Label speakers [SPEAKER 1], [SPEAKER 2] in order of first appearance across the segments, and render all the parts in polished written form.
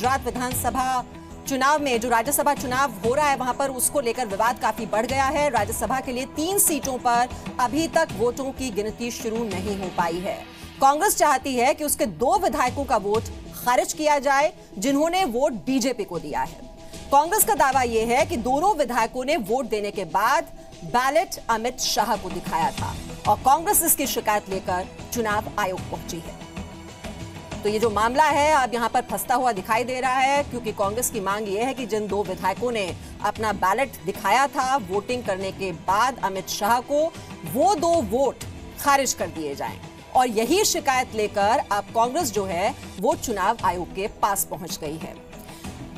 [SPEAKER 1] गुजरात विधानसभा चुनाव में जो राज्यसभा चुनाव हो रहा है वहां पर उसको लेकर विवाद काफी बढ़ गया है। राज्यसभा के लिए 3 सीटों पर अभी तक वोटों की गिनती शुरू नहीं हो पाई है। कांग्रेस चाहती है कि उसके 2 विधायकों का वोट खारिज किया जाए जिन्होंने वोट बीजेपी को दिया है। कांग्रेस का दावा यह है कि दोनों विधायकों ने वोट देने के बाद बैलेट अमित शाह को दिखाया था और कांग्रेस इसकी शिकायत लेकर चुनाव आयोग पहुंची है। तो ये जो मामला है अब यहां पर फंसता हुआ दिखाई दे रहा है, क्योंकि कांग्रेस की मांग ये है कि जिन 2 विधायकों ने अपना बैलेट दिखाया था वोटिंग करने के बाद अमित शाह को, वो 2 वोट खारिज कर दिए जाएं। और यही शिकायत लेकर अब कांग्रेस जो है वो चुनाव आयोग के पास पहुंच गई है।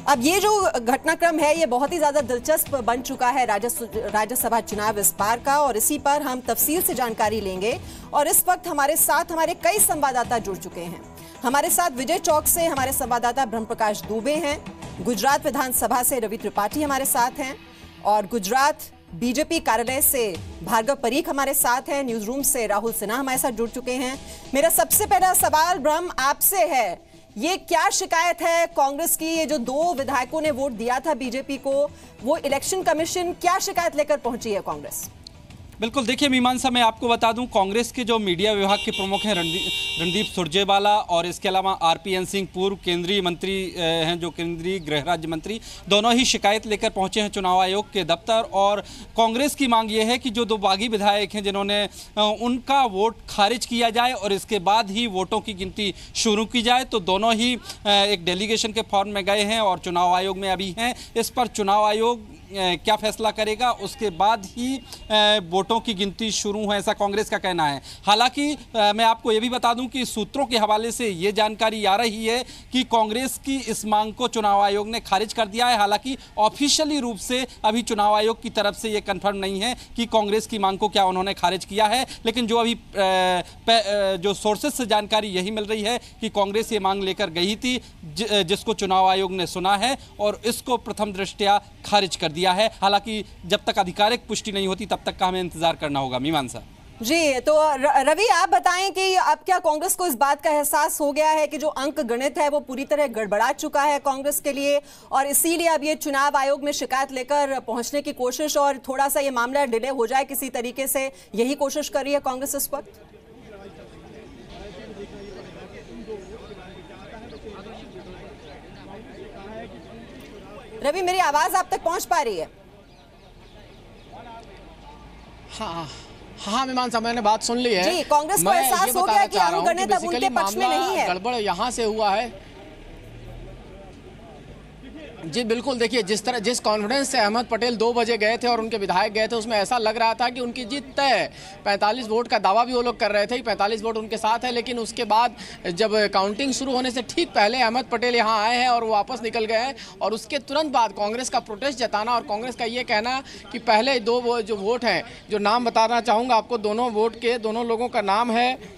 [SPEAKER 1] अब ये जो घटनाक्रम है ये बहुत ही ज्यादा दिलचस्प बन चुका है राज्यसभा चुनाव इस बार का, और इसी पर हम तफसील से जानकारी लेंगे। और इस वक्त हमारे साथ हमारे कई संवाददाता जुड़ चुके हैं। हमारे साथ विजय चौक से हमारे संवाददाता ब्रह्मप्रकाश दुबे हैं, गुजरात विधानसभा से रवि त्रिपाठी हमारे साथ हैं, और गुजरात बीजेपी कार्यालय से भार्गव परीख हमारे साथ हैं, न्यूज रूम से राहुल सिन्हा हमारे साथ जुड़ चुके हैं। मेरा सबसे पहला सवाल ब्रह्म आपसे है, ये क्या शिकायत है कांग्रेस की? ये जो 2 विधायकों ने वोट दिया था बीजेपी को, वो इलेक्शन कमीशन क्या शिकायत लेकर पहुंची है कांग्रेस?
[SPEAKER 2] बिल्कुल, देखिए मीमांसा, मैं आपको बता दूं कांग्रेस के जो मीडिया विभाग के प्रमुख हैं रणदीप सुरजेवाला, और इसके अलावा आरपीएन सिंह पूर्व केंद्रीय मंत्री हैं, जो केंद्रीय गृह राज्य मंत्री, दोनों ही शिकायत लेकर पहुंचे हैं चुनाव आयोग के दफ्तर। और कांग्रेस की मांग ये है कि जो 2 बागी विधायक हैं जिन्होंने उनका वोट खारिज किया जाए और इसके बाद ही वोटों की गिनती शुरू की जाए। तो दोनों ही एक डेलीगेशन के फॉर्म में गए हैं और चुनाव आयोग में अभी हैं। इस पर चुनाव आयोग क्या फैसला करेगा उसके बाद ही वोटों की गिनती शुरू है, ऐसा कांग्रेस का कहना है। हालांकि मैं आपको ये भी बता दूं कि सूत्रों के हवाले से ये जानकारी आ रही है कि कांग्रेस की इस मांग को चुनाव आयोग ने खारिज कर दिया है। हालांकि ऑफिशियली रूप से अभी चुनाव आयोग की तरफ से ये कंफर्म नहीं है कि कांग्रेस की मांग को क्या उन्होंने खारिज किया है, लेकिन जो अभी जो सोर्सेज से जानकारी यही मिल रही है कि कांग्रेस ये मांग लेकर गई थी, जिसको चुनाव आयोग ने सुना है और इसको प्रथम दृष्टया खारिज कर दिया है। हालांकि जब तक आधिकारिक पुष्टि नहीं होती तब तक का हमें इंतजार करना होगा। मीमांसा
[SPEAKER 1] जी, तो रवि आप बताएं कि अब क्या कांग्रेस को इस बात का एहसास हो गया है कि जो अंक गणित है वो पूरी तरह गड़बड़ा चुका है कांग्रेस के लिए, और इसीलिए अब ये चुनाव आयोग में शिकायत लेकर पहुंचने की कोशिश और थोड़ा सा ये मामला डिले हो जाए किसी तरीके से, यही कोशिश कर रही है कांग्रेस इस वक्त? रवि, मेरी आवाज आप तक पहुंच पा रही है?
[SPEAKER 3] हाँ मीमांसा, मैंने बात सुन ली है
[SPEAKER 1] जी। कांग्रेस को एहसास हो गया कि अंक गणित अब उनके पक्ष में नहीं है।
[SPEAKER 3] गड़बड़ यहाँ से हुआ है जी, बिल्कुल। देखिए, जिस कॉन्फिडेंस से अहमद पटेल 2 बजे गए थे और उनके विधायक गए थे, उसमें ऐसा लग रहा था कि उनकी जीत तय है। 45 वोट का दावा भी वो लोग कर रहे थे कि 45 वोट उनके साथ है, लेकिन उसके बाद जब काउंटिंग शुरू होने से ठीक पहले अहमद पटेल यहाँ आए हैं और वो वापस निकल गए हैं, और उसके तुरंत बाद कांग्रेस का प्रोटेस्ट जताना और कांग्रेस का ये कहना कि पहले 2 जो वोट हैं, जो नाम बताना चाहूँगा आपको, दोनों वोट के दोनों लोगों का नाम है,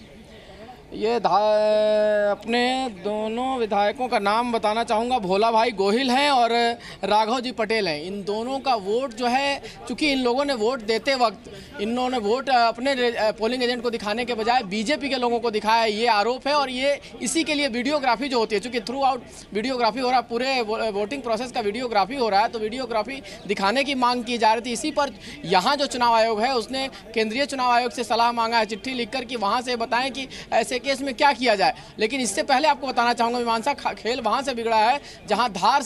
[SPEAKER 3] ये अपने दोनों विधायकों का नाम बताना चाहूँगा, भोला भाई गोहिल हैं और राघव जी पटेल हैं। इन दोनों का वोट जो है, चूँकि इन लोगों ने वोट देते वक्त इन्होंने वोट अपने पोलिंग एजेंट को दिखाने के बजाय बीजेपी के लोगों को दिखाया, ये आरोप है। और ये इसी के लिए वीडियोग्राफी जो होती है, चूँकि थ्रू आउट वीडियोग्राफी हो रहा है, पूरे वोटिंग प्रोसेस का वीडियोग्राफी हो रहा है, तो वीडियोग्राफी दिखाने की मांग की जा रही थी। इसी पर यहाँ जो चुनाव आयोग है उसने केंद्रीय चुनाव आयोग से सलाह मांगा है, चिट्ठी लिखकर, कि वहाँ से बताएं कि ऐसे केस में क्या किया जाए। लेकिन इससे पहले आपको बताना चाहूँगा मीमांसा, खेल वहाँ से बिगड़ा है जहाँ धार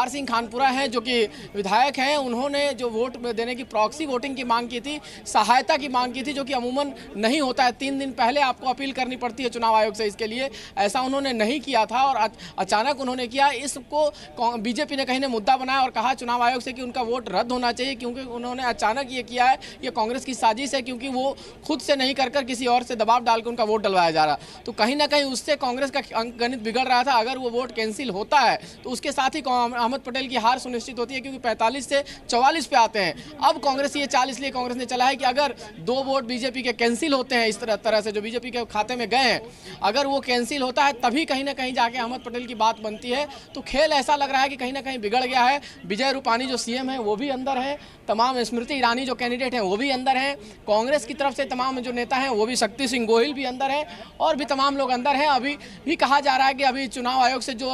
[SPEAKER 3] सिंह खानपुरा हैं, जो कि विधायक हैं। उन्होंने जो वोट देने की प्रॉक्सी वोटिंग की मांग की थी, सहायता की मांग की थी, जो कि अमूमन नहीं होता है। 3 दिन पहले आपको अपील करनी पड़ती है चुनाव आयोग से इसके लिए। ऐसा उन्होंने नहीं किया था और अचानक उन्होंने किया। इसको बीजेपी ने कहीं ने मुद्दा बनाया और कहा चुनाव आयोग से कि उनका वोट रद्द होना चाहिए, क्योंकि उन्होंने अचानक ये किया है। ये कांग्रेस की साजिश है, क्योंकि वो खुद से नहीं कर किसी और से दबाव डालकर उनका वोट डलवाया जा रहा। तो कहीं ना कहीं उससे कांग्रेस का अंक गणित बिगड़ रहा था। अगर वो वोट कैंसिल होता है तो उसके साथ ही अहमद पटेल की हार सुनिश्चित होती है, क्योंकि 45 से 44 पे आते हैं। अब कांग्रेस ये 40 लिए कांग्रेस ने चला है कि अगर 2 वोट बीजेपी के कैंसिल होते हैं, इस तरह से जो बीजेपी के खाते में गए हैं, अगर वो कैंसिल होता है तभी कहीं ना कहीं जाके अहमद पटेल की बात बनती है। तो खेल ऐसा लग रहा है कि कहीं ना कहीं बिगड़ गया है। विजय रूपानी जो सीएम है वो भी अंदर है, तमाम स्मृति ईरानी जो कैंडिडेट हैं वो भी अंदर हैं, कांग्रेस की तरफ से तमाम जो नेता हैं वो भी, शक्ति सिंह गोहिल भी अंदर है। और भी तमाम लोग अंदर हैं। अभी भी कहा जा रहा है कि अभी चुनाव आयोग से जो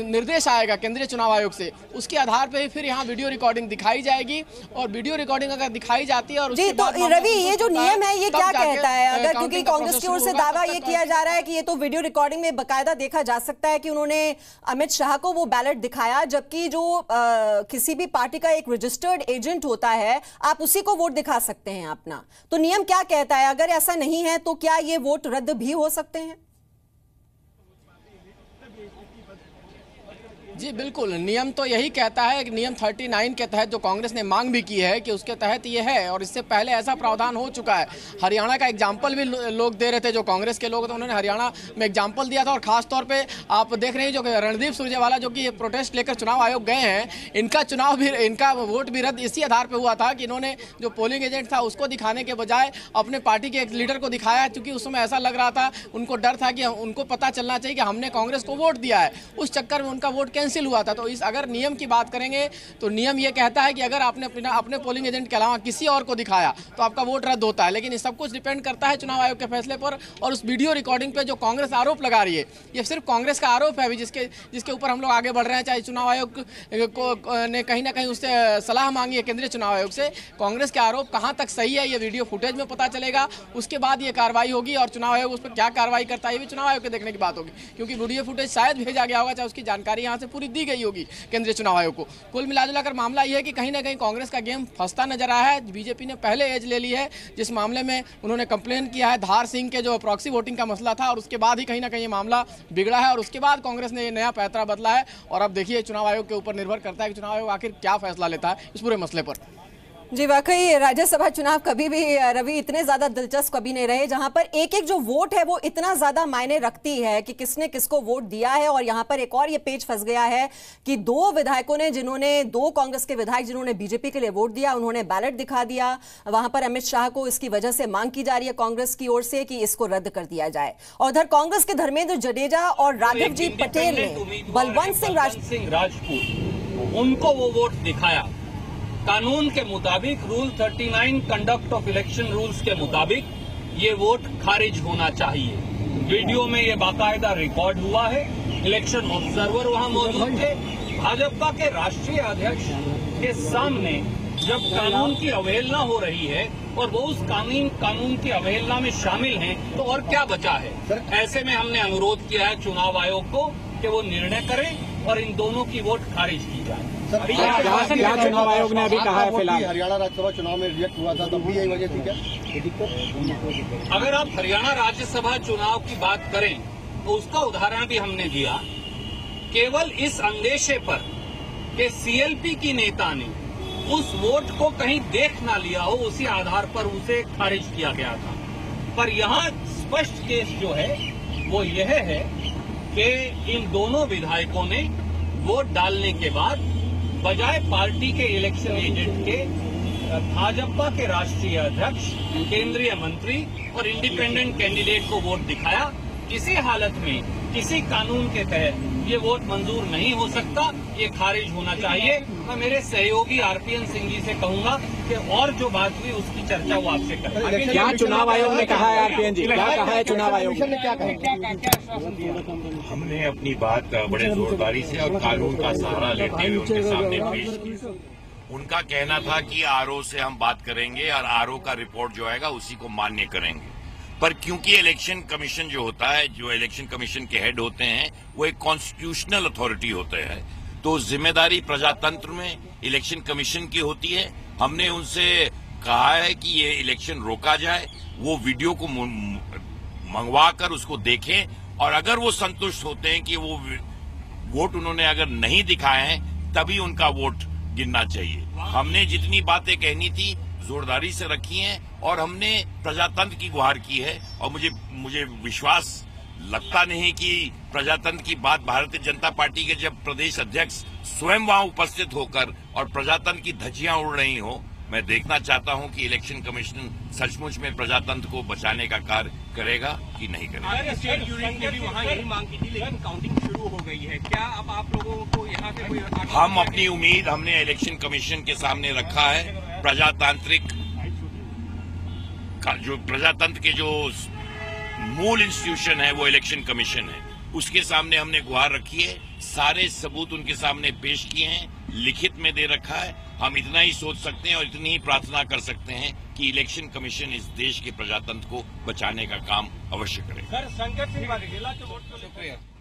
[SPEAKER 3] निर्देश आएगा केंद्रीय चुनाव आयोग से, उसके आधार पर ही फिर यहाँ वीडियो रिकॉर्डिंग दिखाई जाएगी। और वीडियो रिकॉर्डिंग अगर दिखाई जाती है और
[SPEAKER 1] जी, तो रवि ये जो नियम है ये क्या कहता है? अगर क्योंकि कांग्रेस की ओर से दावा ये किया जा रहा है कि ये तो वीडियो रिकॉर्डिंग में बकायदा देखा जा सकता है कि उन्होंने अमित शाह को वो बैलेट दिखाया, जबकि जो किसी भी पार्टी का एक रजिस्टर्ड एजेंट होता है आप उसी को वोट दिखा सकते हैं अपना। तो नियम क्या कहता है? अगर ऐसा नहीं है तो क्या ये वोट रद्द भी हो सकते हैं?
[SPEAKER 3] जी बिल्कुल, नियम तो यही कहता है कि नियम 39 के तहत जो कांग्रेस ने मांग भी की है कि उसके तहत ये है, और इससे पहले ऐसा प्रावधान हो चुका है। हरियाणा का एग्जाम्पल भी लोग दे रहे थे, जो कांग्रेस के लोग थे उन्होंने हरियाणा में एग्जाम्पल दिया था। और खासतौर पे आप देख रहे हैं जो रणदीप सुरजेवाला जो कि प्रोटेस्ट लेकर चुनाव आयोग गए हैं, इनका वोट भी रद्द इसी आधार पर हुआ था कि इन्होंने जो पोलिंग एजेंट था उसको दिखाने के बजाय अपने पार्टी के एक लीडर को दिखाया, क्योंकि उस समय ऐसा लग रहा था, उनको डर था कि उनको पता चलना चाहिए कि हमने कांग्रेस को वोट दिया है। उस चक्कर में उनका वोट कैंसिल हुआ था। तो इस अगर नियम की बात करेंगे तो नियम ये कहता है कि अगर आपने अपने पोलिंग एजेंट के अलावा किसी और को दिखाया तो आपका वोट रद्द होता है। लेकिन ये सब कुछ डिपेंड करता है चुनाव आयोग के फैसले पर और उस वीडियो रिकॉर्डिंग पे जो कांग्रेस आरोप लगा रही है। ये सिर्फ कांग्रेस का आरोप है अभी, जिसके ऊपर हम लोग आगे बढ़ रहे हैं। चाहे चुनाव आयोग ने कहीं ना कहीं उससे सलाह मांगी है केंद्रीय चुनाव आयोग से। कांग्रेस के आरोप कहां तक सही है ये वीडियो फुटेज में पता चलेगा, उसके बाद ये कार्रवाई होगी। और चुनाव आयोग उस पर क्या कार्रवाई करता है ये भी चुनाव आयोग के देखने की बात होगी, क्योंकि वीडियो फुटेज शायद भेजा गया होगा, चाहे उसकी जानकारी यहाँ से पूरी दी गई होगी केंद्रीय चुनाव आयोग को। कुल मिलाजुलाकर मामला यह है कि कहीं ना कहीं कांग्रेस का गेम फंसता नजर आया है। बीजेपी ने पहले एज ले ली है, जिस मामले में उन्होंने कंप्लेन किया है धार सिंह के जो प्रॉक्सी वोटिंग का मसला था, और उसके बाद ही कहीं ना कहीं ये मामला बिगड़ा है। और उसके बाद कांग्रेस ने नया पैंतरा बदला है। और अब देखिए चुनाव आयोग के ऊपर निर्भर करता है कि चुनाव आयोग आखिर क्या फैसला लेता है इस पूरे मसले पर।
[SPEAKER 1] जी वाकई राज्यसभा चुनाव कभी भी रवि इतने ज्यादा दिलचस्प कभी नहीं रहे, जहां पर एक एक जो वोट है वो इतना ज्यादा मायने रखती है कि किसने किसको वोट दिया है। और यहां पर एक और ये पेच फंस गया है कि दो कांग्रेस के विधायक जिन्होंने बीजेपी के लिए वोट दिया, उन्होंने बैलेट दिखा दिया। वहां पर अमित शाह को इसकी वजह से मांग की जा रही है कांग्रेस की ओर से कि इसको रद्द कर दिया जाए। और उधर कांग्रेस के धर्मेंद्र जडेजा और राघव जी पटेल ने बलवंत सिंह
[SPEAKER 4] राजपूत उनको वो वोट दिखाया। कानून के मुताबिक rule 39 conduct of election rules के मुताबिक ये वोट खारिज होना चाहिए। वीडियो में ये बाकायदा रिकॉर्ड हुआ है। इलेक्शन ऑब्जर्वर वहां मौजूद थे। भाजपा के राष्ट्रीय अध्यक्ष के सामने जब कानून की अवहेलना हो रही है और वो उस कानून की अवहेलना में शामिल हैं, तो और क्या बचा है? ऐसे में हमने अनुरोध किया है चुनाव आयोग को कि वो निर्णय करें और इन दोनों की वोट खारिज की जाए।
[SPEAKER 5] क्या चुनाव आयोग ने अभी कहा है? फिलहाल
[SPEAKER 6] हरियाणा राज्यसभा चुनाव में रिजेक्ट हुआ था, तब भी यही वजह थी क्या?
[SPEAKER 4] अगर आप हरियाणा राज्यसभा चुनाव की बात करें तो उसका उदाहरण भी हमने दिया। केवल इस अंदेशे पर कि सीएलपी की नेता ने उस वोट को कहीं देख ना लिया हो, उसी आधार पर उसे खारिज किया गया था। पर यहाँ स्पष्ट केस जो है वो यह है कि इन दोनों विधायकों ने वोट डालने के बाद बजाय पार्टी के इलेक्शन एजेंट के भाजपा के राष्ट्रीय अध्यक्ष, केंद्रीय मंत्री और इंडिपेंडेंट कैंडिडेट को वोट दिखाया। किसी हालत में किसी कानून के तहत ये वोट मंजूर नहीं हो सकता, ये खारिज होना चाहिए। मैं मेरे सहयोगी आरपीएन सिंह जी से कहूंगा कि और जो बात हुई उसकी चर्चा वो आपसे करें।
[SPEAKER 5] क्या चुनाव आयोग ने कहा है? आरपीएन जी क्या कहा है चुनाव आयोग ने?
[SPEAKER 7] हमने अपनी बात बड़े जोरदारी से और कानून का सहारा लेते हुए उनके सामने पेश की। उनका कहना था कि आरओ से हम बात करेंगे और आरओ का रिपोर्ट जो आएगा उसी को मान्य करेंगे। पर क्योंकि इलेक्शन कमीशन जो होता है, जो इलेक्शन कमीशन के हेड होते हैं, वो एक कॉन्स्टिट्यूशनल अथॉरिटी होते हैं, तो जिम्मेदारी प्रजातंत्र में इलेक्शन कमीशन की होती है। हमने उनसे कहा है कि ये इलेक्शन रोका जाए, वो वीडियो को मंगवा कर उसको देखें और अगर वो संतुष्ट होते हैं कि वो वोट उन्होंने अगर नहीं दिखाए हैं तभी उनका वोट गिनना चाहिए। हमने जितनी बातें कहनी थी जोरदारी से रखी हैं और हमने प्रजातंत्र की गुहार की है। और मुझे विश्वास लगता नहीं कि प्रजातंत्र की बात भारतीय जनता पार्टी के जब प्रदेश अध्यक्ष स्वयं वहां उपस्थित होकर और प्रजातंत्र की धज्जियां उड़ रही हो। मैं देखना चाहता हूं कि इलेक्शन कमीशन सचमुच में प्रजातंत्र को बचाने का कार्य करेगा कि नहीं करेगा।
[SPEAKER 8] स्टेट यूनियन ने भी वहाँ यही मांग की थी, लेकिन काउंटिंग शुरू हो गई है। क्या अब आप लोगों को यहाँ से कोई
[SPEAKER 7] हम अपनी उम्मीद हमने इलेक्शन कमीशन के सामने रखा है। प्रजातांत्रिक जो प्रजातंत्र के जो मूल इंस्टीट्यूशन है वो इलेक्शन कमीशन है, उसके सामने हमने गुहार रखी है, सारे सबूत उनके सामने पेश किए हैं, लिखित में दे रखा है। हम इतना ही सोच सकते हैं और इतनी ही प्रार्थना कर सकते हैं कि इलेक्शन कमीशन इस देश के प्रजातंत्र को बचाने का काम अवश्य करे।
[SPEAKER 8] सर, संकट से वाघेला के वोट को लेकर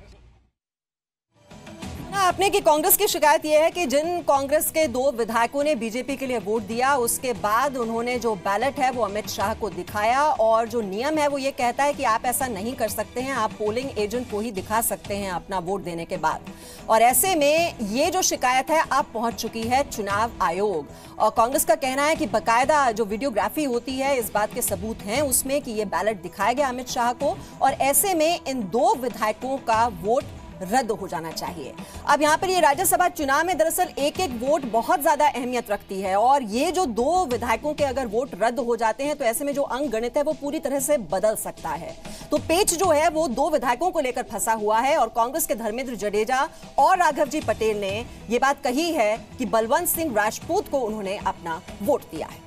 [SPEAKER 1] आपने की कांग्रेस की शिकायत यह है कि जिन कांग्रेस के 2 विधायकों ने बीजेपी के लिए वोट दिया, उसके बाद उन्होंने जो बैलेट है वो अमित शाह को दिखाया और जो नियम है वो ये कहता है कि आप ऐसा नहीं कर सकते हैं, आप पोलिंग एजेंट को ही दिखा सकते हैं अपना वोट देने के बाद। और ऐसे में ये जो शिकायत है अब पहुंच चुकी है चुनाव आयोग और कांग्रेस का कहना है कि बकायदा जो वीडियोग्राफी होती है इस बात के सबूत हैं उसमें कि ये बैलेट दिखाया गया अमित शाह को और ऐसे में इन 2 विधायकों का वोट रद्द हो जाना चाहिए। अब यहाँ पर ये राज्यसभा चुनाव में दरअसल एक वोट बहुत ज्यादा अहमियत रखती है और ये जो 2 विधायकों के अगर वोट रद्द हो जाते हैं तो ऐसे में जो अंक गणित है वो पूरी तरह से बदल सकता है। तो पेच जो है वो 2 विधायकों को लेकर फंसा हुआ है और कांग्रेस के धर्मेंद्र जडेजा और राघवजी पटेल ने ये बात कही है कि बलवंत सिंह राजपूत को उन्होंने अपना वोट दिया है।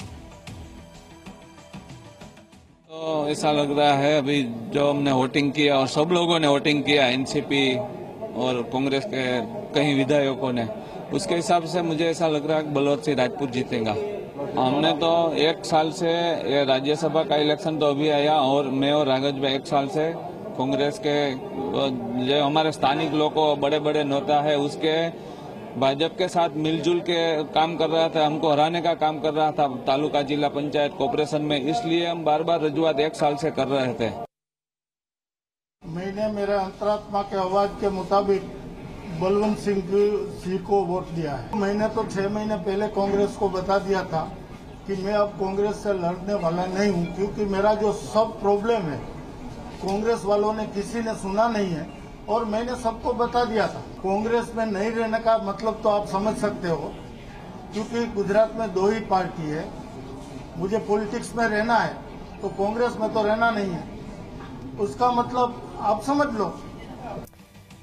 [SPEAKER 9] तो ऐसा लग रहा है अभी जो हमने वोटिंग किया और सब लोगों ने वोटिंग किया, एनसीपी और कांग्रेस के कई विधायकों ने, उसके हिसाब से मुझे ऐसा लग रहा है कि बलवंत सिंह राजपूत जीतेगा। हमने तो 1 साल से ये राज्यसभा का इलेक्शन तो अभी आया और मैं और राघव भाई 1 साल से कांग्रेस के जो हमारे स्थानिक लोग बड़े बड़े नेता है उसके भाजपा के साथ मिलजुल के काम कर रहा था, हमको हराने का काम कर रहा था तालुका जिला पंचायत कॉर्पोरेशन में, इसलिए हम बार बार रजूआत 1 साल से कर रहे थे।
[SPEAKER 10] मैंने मेरे अंतरात्मा के आवाज के मुताबिक बलवंत सिंह को वोट दिया है। मैंने तो 6 महीने पहले कांग्रेस को बता दिया था कि मैं अब कांग्रेस से लड़ने वाला नहीं हूं, क्योंकि मेरा जो सब प्रॉब्लम है कांग्रेस वालों ने किसी ने सुना नहीं है और मैंने सबको बता दिया था। कांग्रेस में नहीं रहने का मतलब तो आप समझ सकते हो, क्योंकि गुजरात में 2 ही पार्टी है, मुझे पॉलिटिक्स में रहना है तो कांग्रेस में तो रहना नहीं है, उसका मतलब आप समझ लो।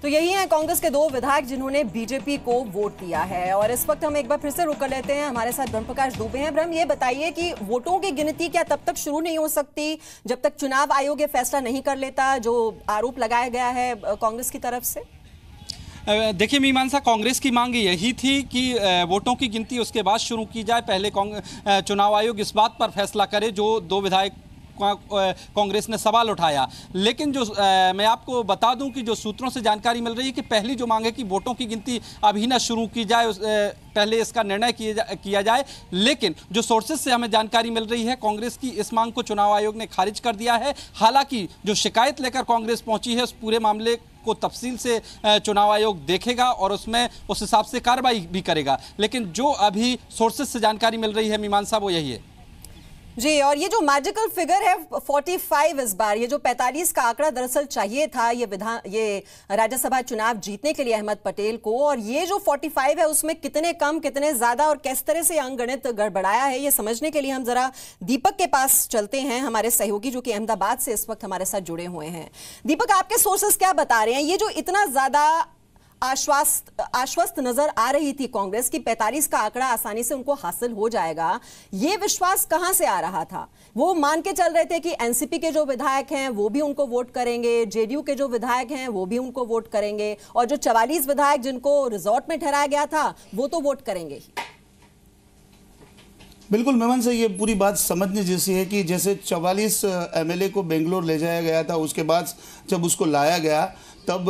[SPEAKER 1] तो यही है कांग्रेस के 2 विधायक जिन्होंने बीजेपी को वोट दिया है और इस वक्त हम एक बार फिर से रुक कर लेते हैं। हमारे साथ ब्रह्म प्रकाश दुबे हैं। ब्रह्म, ये बताइए कि वोटों की गिनती क्या तब तक शुरू नहीं हो सकती जब तक चुनाव आयोग ये फैसला नहीं कर लेता जो आरोप लगाया गया है कांग्रेस की तरफ से?
[SPEAKER 2] देखिए मीमांसा, कांग्रेस की मांग यही थी कि वोटों की गिनती उसके बाद शुरू की जाए। पहले चुनाव आयोग इस बात पर फैसला करे जो 2 विधायक कांग्रेस ने सवाल उठाया। लेकिन जो मैं आपको बता दूं कि जो सूत्रों से जानकारी मिल रही है कि पहली जो मांग है कि वोटों की गिनती अभी ना शुरू की जाए, पहले इसका निर्णय किया जाए। लेकिन जो सोर्सेज से हमें जानकारी मिल रही है कांग्रेस की इस मांग को चुनाव आयोग ने खारिज कर दिया है। हालांकि जो शिकायत लेकर कांग्रेस पहुंची है उस पूरे मामले को तफसील से चुनाव आयोग देखेगा और उसमें उस हिसाब से कार्रवाई भी करेगा। लेकिन जो अभी सोर्सेज से जानकारी मिल रही है मीमांसा वो यही है
[SPEAKER 1] जी। और ये जो मैजिकल फिगर है 45 इस बार, ये जो 45 का आंकड़ा दरअसल चाहिए था ये राज्यसभा चुनाव जीतने के लिए अहमद पटेल को, और ये जो 45 है उसमें कितने कम कितने ज्यादा और किस तरह से अंकगणित गड़बड़ाया है ये समझने के लिए हम जरा दीपक के पास चलते हैं, हमारे सहयोगी जो कि अहमदाबाद से इस वक्त हमारे साथ जुड़े हुए हैं। दीपक, आपके सोर्सेस क्या बता रहे हैं? ये जो इतना ज्यादा आश्वस्त नजर आ रही थी कांग्रेस की 45 का आंकड़ा आसानी से उनको हासिल हो जाएगा, ये विश्वास कहां से आ रहा था? वो मान के चल रहे थे कि एनसीपी के जो विधायक हैं वो भी उनको वोट करेंगे, जेडीयू के जो विधायक हैं वो भी उनको वोट करेंगे और जो 44 विधायक जिनको रिजॉर्ट में ठहराया गया था वो तो वोट करेंगे ही।
[SPEAKER 11] बिल्कुल मेमन से ये पूरी बात समझने जैसी है कि जैसे 44 एमएलए को बेंगलोर ले जाया गया था, उसके बाद जब उसको लाया गया तब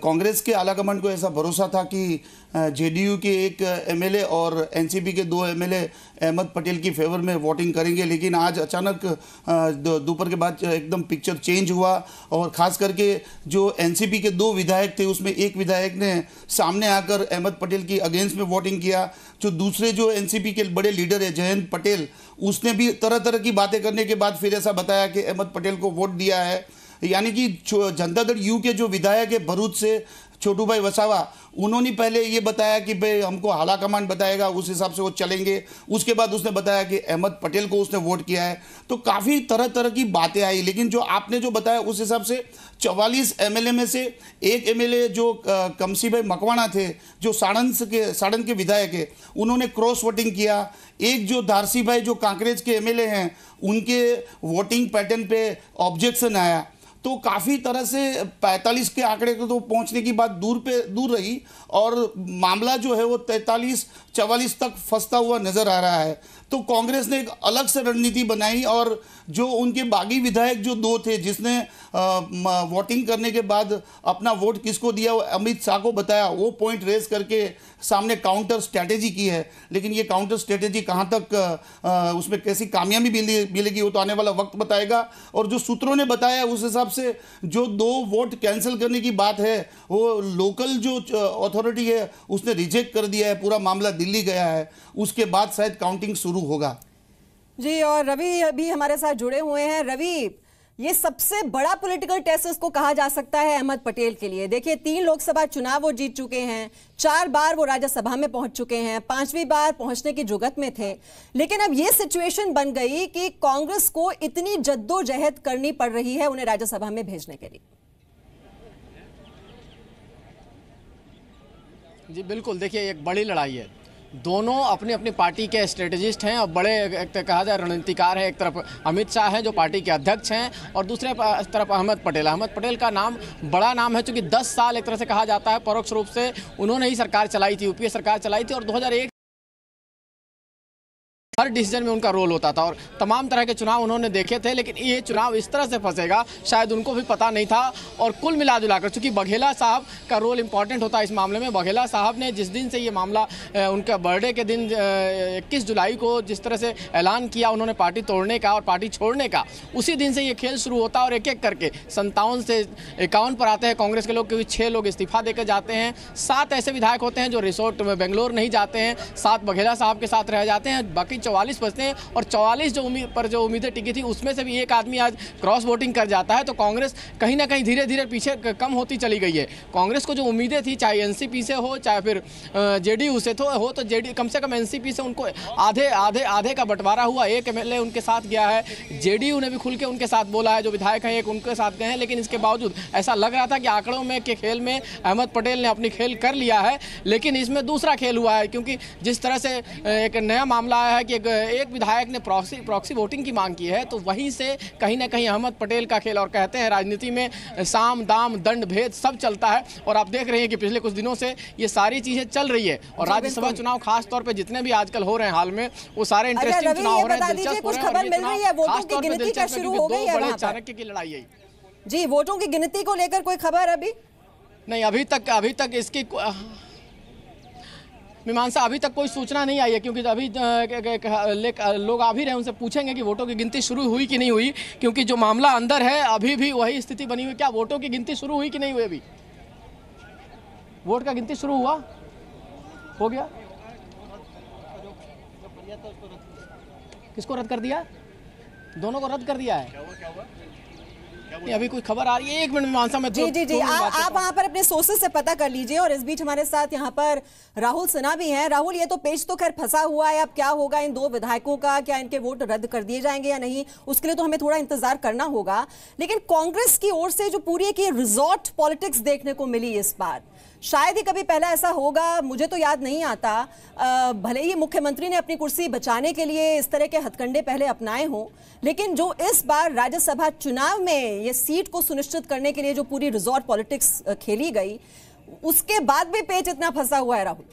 [SPEAKER 11] कांग्रेस के आलाकमान को ऐसा भरोसा था कि जेडीयू के 1 एमएलए और एनसीपी के 2 एमएलए अहमद पटेल की फेवर में वोटिंग करेंगे। लेकिन आज अचानक दोपहर के बाद एकदम पिक्चर चेंज हुआ और ख़ास करके जो एनसीपी के 2 विधायक थे उसमें एक विधायक ने सामने आकर अहमद पटेल की अगेंस्ट में वोटिंग किया। जो दूसरे जो एनसीपी के बड़े लीडर है जयंत पटेल, उसने भी तरह तरह की बातें करने के बाद फिर ऐसा बताया कि अहमद पटेल को वोट दिया है। यानी कि जनता दल यू के जो विधायक है भरूच से छोटू भाई वसावा, उन्होंने पहले ये बताया कि भाई हमको हाला कमांड बताएगा उस हिसाब से वो चलेंगे। उसके बाद उसने बताया कि अहमद पटेल को उसने वोट किया है। तो काफ़ी तरह तरह की बातें आई। लेकिन जो आपने जो बताया उस हिसाब से 44 एमएलए में से 1 एमएलए जो कमसी भाई मकवाणा थे जो साड़न के विधायक है, उन्होंने क्रॉस वोटिंग किया। एक जो धारसी भाई जो कांकरेज के एमएलए हैं उनके वोटिंग पैटर्न पे ऑब्जेक्शन आया। तो काफ़ी तरह से 45 के आंकड़े को तो पहुंचने की बात दूर रही और मामला जो है वो 43-44 तक फंसता हुआ नजर आ रहा है। तो कांग्रेस ने एक अलग से रणनीति बनाई और जो उनके बागी विधायक जो 2 थे जिसने वोटिंग करने के बाद अपना वोट किसको दिया वो अमित शाह को बताया, वो पॉइंट रेज करके सामने काउंटर स्ट्रैटेजी की है। लेकिन ये काउंटर स्ट्रैटेजी कहाँ तक उसमें कैसी कामयाबी मिलेगी वो तो आने वाला वक्त बताएगा। और जो सूत्रों ने बताया उस हिसाब से जो 2 वोट कैंसिल करने की बात है वो लोकल जो अथॉरिटी है उसने रिजेक्ट कर दिया है, पूरा मामला दिल्ली गया है, उसके बाद शायद काउंटिंग शुरू होगा।
[SPEAKER 1] जी, और रवि अभी हमारे साथ जुड़े हुए हैं। रवि, ये सबसे बड़ा पॉलिटिकल टेस्ट इसको कहा जा सकता है अहमद पटेल के लिए। देखिए 3 लोकसभा चुनाव वो जीत चुके हैं, 4 बार वो राज्यसभा में पहुंच चुके हैं, 5वीं बार पहुंचने की जुगत में थे। लेकिन अब ये सिचुएशन बन गई कि कांग्रेस को इतनी जद्दोजहद करनी पड़ रही है उन्हें राज्यसभा में भेजने के लिए।
[SPEAKER 3] जी बिल्कुल, देखिए एक बड़ी लड़ाई है। दोनों अपनी अपनी पार्टी के स्ट्रेटेजिस्ट हैं और बड़े एक कहा जाए रणनीतिकार हैं। एक तरफ अमित शाह हैं जो पार्टी के अध्यक्ष हैं और दूसरे तरफ अहमद पटेल का नाम बड़ा नाम है, क्योंकि 10 साल एक तरह से कहा जाता है परोक्ष रूप से उन्होंने ही सरकार चलाई थी, यूपीए सरकार चलाई थी और 2001 हर डिसीजन में उनका रोल होता था और तमाम तरह के चुनाव उन्होंने देखे थे। लेकिन ये चुनाव इस तरह से फंसेगा शायद उनको भी पता नहीं था। और कुल मिला जुलाकर चूंकि बघेला साहब का रोल इंपॉर्टेंट होता है इस मामले में, बघेला साहब ने जिस दिन से ये मामला उनका बर्थडे के दिन 21 जुलाई को जिस तरह से ऐलान किया उन्होंने पार्टी तोड़ने का और पार्टी छोड़ने का, उसी दिन से ये खेल शुरू होता है और एक एक करके 57 से 51 पर आते हैं कांग्रेस के लोग, क्योंकि 6 लोग इस्तीफा देकर जाते हैं। 7 ऐसे विधायक होते हैं जो रिसोर्ट में बेंगलोर नहीं जाते हैं, 7 बघेला साहब के साथ रह जाते हैं, बाकी 44 बचते हैं। और 44 जो उम्मीदें टिकी थी उसमें से भी एक आदमी आज क्रॉस वोटिंग कर जाता है। तो कांग्रेस कहीं ना कहीं धीरे धीरे पीछे कम होती चली गई है। कांग्रेस को जो उम्मीदें थी, चाहे एनसीपी से हो चाहे फिर जेडीयू से हो, तो जेडी कम से कम एनसीपी से उनको आधे का बंटवारा हुआ। एक एमएलए उनके साथ गया है, जेडीयू ने भी खुल के उनके साथ बोला है, जो विधायक हैं एक उनके साथ गए हैं। लेकिन इसके बावजूद ऐसा लग रहा था कि आंकड़ों में के खेल में अहमद पटेल ने अपनी खेल कर लिया है। लेकिन इसमें दूसरा खेल हुआ है, क्योंकि जिस तरह से एक नया मामला आया है कि एक विधायक ने प्रॉक्सी वोटिंग की मांग की है, तो वहीं से कहीं ना कहीं अहमद पटेल का खेल। और कहते हैं राजनीति में साम दाम दंड भेद सब चलता है और आप देख रहे हैं कि पिछले कुछ दिनों से ये सारी चीजें चल रही है। और राज्यसभा चुनाव खास तौर पे जितने भी आजकल हो रहे हैं हाल में, वो सारे इंटरेस्टिंग चुनाव हो रहे हैं, दिलचस्प हो रहे हैं।
[SPEAKER 1] खबर मिल रही है वोटों की गिनती का शुरू हो गई है,
[SPEAKER 3] चाणक्य की लड़ाई है
[SPEAKER 1] जी। वोटों की गिनती को लेकर कोई खबर अभी
[SPEAKER 3] नहीं, अभी तक इसकी मीमांसा अभी तक कोई सूचना नहीं आई है, क्योंकि अभी लोग आ भी रहे हैं, उनसे पूछेंगे कि वोटों की गिनती शुरू हुई कि नहीं हुई, क्योंकि जो मामला अंदर है अभी भी वही स्थिति बनी हुई। क्या वोटों की गिनती शुरू हुई कि नहीं हुई? अभी वोट का गिनती शुरू हुआ, हो गया? किसको रद्द कर दिया? दोनों को रद्द कर दिया है। अभी कोई खबर आ रही है? 1 मिनट मीमांसा में
[SPEAKER 1] जी आप वहां पर अपने सोर्सेस से पता कर लीजिए। और इस बीच हमारे साथ यहाँ पर राहुल सिन्हा भी हैं। राहुल, ये तो पेच तो खैर फंसा हुआ है, अब क्या होगा इन 2 विधायकों का? क्या इनके वोट रद्द कर दिए जाएंगे या नहीं, उसके लिए तो हमें थोड़ा इंतजार करना होगा। लेकिन कांग्रेस की ओर से जो पूरी की रिजॉर्ट पॉलिटिक्स देखने को मिली इस बार, शायद ही कभी पहला ऐसा होगा, मुझे तो याद नहीं आता। भले ही मुख्यमंत्री ने अपनी कुर्सी बचाने के लिए इस तरह के हथकंडे पहले अपनाए हों, लेकिन जो इस बार राज्यसभा चुनाव में ये सीट को सुनिश्चित करने के लिए जो पूरी रिजॉर्ट पॉलिटिक्स खेली गई, उसके बाद भी पेच इतना फंसा हुआ है। राहुल,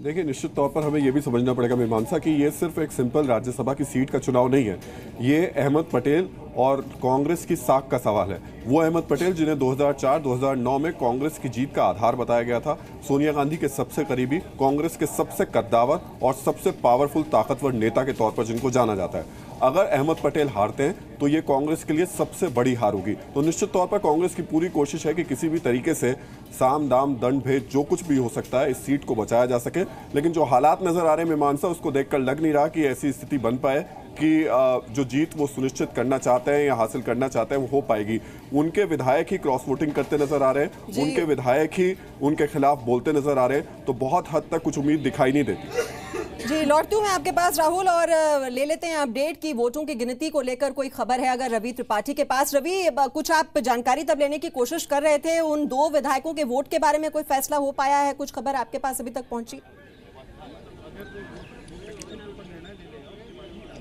[SPEAKER 12] देखिए, निश्चित तौर पर हमें यह भी समझना पड़ेगा मीमांसा कि ये सिर्फ एक सिंपल राज्यसभा की सीट का चुनाव नहीं है, ये अहमद पटेल और कांग्रेस की साख का सवाल है। वो अहमद पटेल जिन्हें 2004-2009 में कांग्रेस की जीत का आधार बताया गया था, सोनिया गांधी के सबसे करीबी, कांग्रेस के सबसे कद्दावर और सबसे पावरफुल ताकतवर नेता के तौर पर जिनको जाना जाता है। अगर अहमद पटेल हारते हैं तो ये कांग्रेस के लिए सबसे बड़ी हार होगी। तो निश्चित तौर पर कांग्रेस की पूरी कोशिश है कि किसी भी तरीके से साम दाम दंड भेद जो कुछ भी हो सकता है इस सीट को बचाया जा सके। लेकिन जो हालात नजर आ रहे हैं मीमांसा, उसको देखकर लग नहीं रहा कि ऐसी स्थिति बन पाए कि जो जीत वो सुनिश्चित करना चाहते हैं या हासिल करना चाहते हैं वो हो पाएगी। उनके विधायक ही क्रॉस वोटिंग करते नजर आ रहे हैं, उनके विधायक ही उनके खिलाफ बोलते नजर आ रहे हैं, तो बहुत हद तक कुछ उम्मीद दिखाई नहीं देती।
[SPEAKER 1] जी, लौटती हूँ मैं आपके पास राहुल, और ले लेते हैं अपडेट की वोटों की गिनती को लेकर कोई खबर है अगर रवि त्रिपाठी के पास। रवि, कुछ आप जानकारी तब लेने की कोशिश कर रहे थे, उन 2 विधायकों के वोट के बारे में कोई फैसला हो पाया है? कुछ खबर आपके पास अभी तक पहुंची?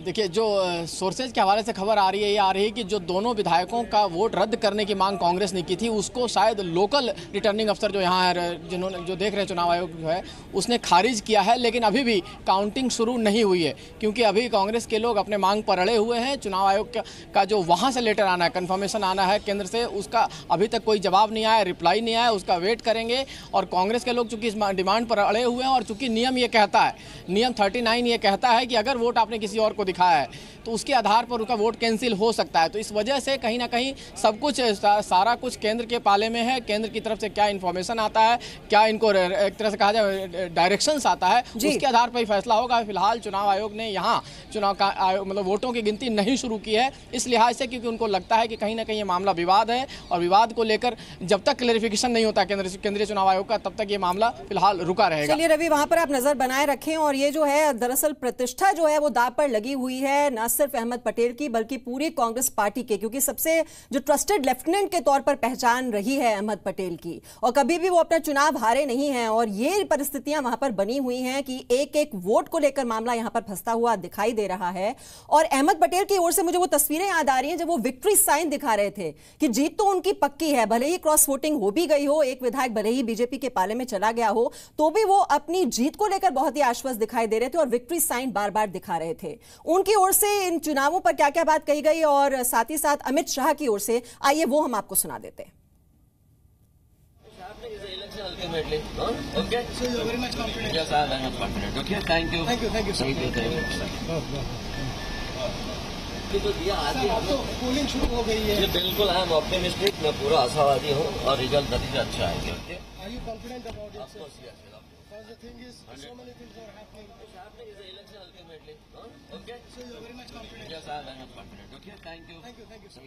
[SPEAKER 3] देखिए, जो सोर्सेज के हवाले से खबर आ रही है, ये आ रही है कि जो दोनों विधायकों का वोट रद्द करने की मांग कांग्रेस ने की थी, उसको शायद लोकल रिटर्निंग अफसर जो यहाँ है, जिन्होंने जो देख रहे हैं चुनाव आयोग जो है, उसने खारिज किया है। लेकिन अभी भी काउंटिंग शुरू नहीं हुई है, क्योंकि अभी कांग्रेस के लोग अपने मांग पर अड़े हुए हैं। चुनाव आयोग का जो वहाँ से लेटर आना है, कन्फर्मेशन आना है केंद्र से, उसका अभी तक कोई जवाब नहीं आया, रिप्लाई नहीं आया, उसका वेट करेंगे। और कांग्रेस के लोग चूंकि इस डिमांड पर अड़े हुए हैं, और चूंकि नियम ये कहता है, नियम 39 ये कहता है कि अगर वोट आपने किसी और को दिखाया है तो उसके आधार पर उनका वोट कैंसिल हो सकता है। तो इस वजह से कहीं ना कहीं सब कुछ सारा कुछ केंद्र के पाले में है। केंद्र की तरफ से क्या इन्फॉर्मेशन आता है, क्या इनको एक तरह से कहा जाए डायरेक्शंस आता है, उसके आधार पर ही फैसला होगा। फिलहाल चुनाव आयोग ने यहाँ चुनाव का मतलब वोटों की गिनती नहीं शुरू की है, इस लिहाज से क्योंकि उनको लगता है कि कहीं ना कहीं ये मामला विवाद है, और विवाद को लेकर जब तक क्लैरिफिकेशन नहीं होता केंद्रीय चुनाव आयोग का, तब तक ये मामला फिलहाल रुका रहेगा।
[SPEAKER 1] चलिए रवि, वहां पर आप नजर बनाए रखें। और ये जो है दरअसल प्रतिष्ठा जो है वो दांव पर लगी हुई है, न सिर्फ अहमद पटेल की बल्कि पूरी कांग्रेस पार्टी के, क्योंकि सबसे जो ट्रस्टेड लेफ्टिनेंट के तौर पर पहचान रही है अहमद पटेल की, और कभी भी वो अपना चुनाव हारे नहीं हैं। और ये परिस्थितियां वहां पर बनी हुई हैं कि एक एक वोट को लेकर मामला यहां पर फंसता हुआ दिखाई दे रहा है। और अहमद पटेल की ओर से मुझे वो तस्वीरें याद आ रही हैं जब वो विक्ट्री साइन दिखा रहे थे कि जीत तो उनकी पक्की है, भले ही क्रॉस वोटिंग हो भी गई हो, एक विधायक भले ही बीजेपी के पाले में चला गया हो, तो भी वो अपनी जीत को लेकर बहुत ही आश्वस्त दिखाई दे रहे थे और विक्ट्री साइन बार बार दिखा रहे थे। उनकी ओर से इन चुनावों पर क्या क्या बात कही गई, और साथ ही साथ अमित शाह की ओर से, आइए वो हम आपको सुना देते हैं।
[SPEAKER 13] Ultimately, okay. So you are very much confident. Yes, I am very much confident. Okay, thank you. Thank you, thank you, sir. तो दिया आज ही तो पोलिंग शुरू हो गई है। बिल्कुल, आई एम ऑप्टिमिस्टिक, मैं पूरा आशावादी हूँ और रिजल्ट नतीजा अच्छा आएंगे। Are you confident about it? Of course, yes. Because the thing is, so many things are happening. It's happening is the election ultimately. Okay. So you are very much confident. Yes, I am very much confident. Okay, thank you. Thank you, sir.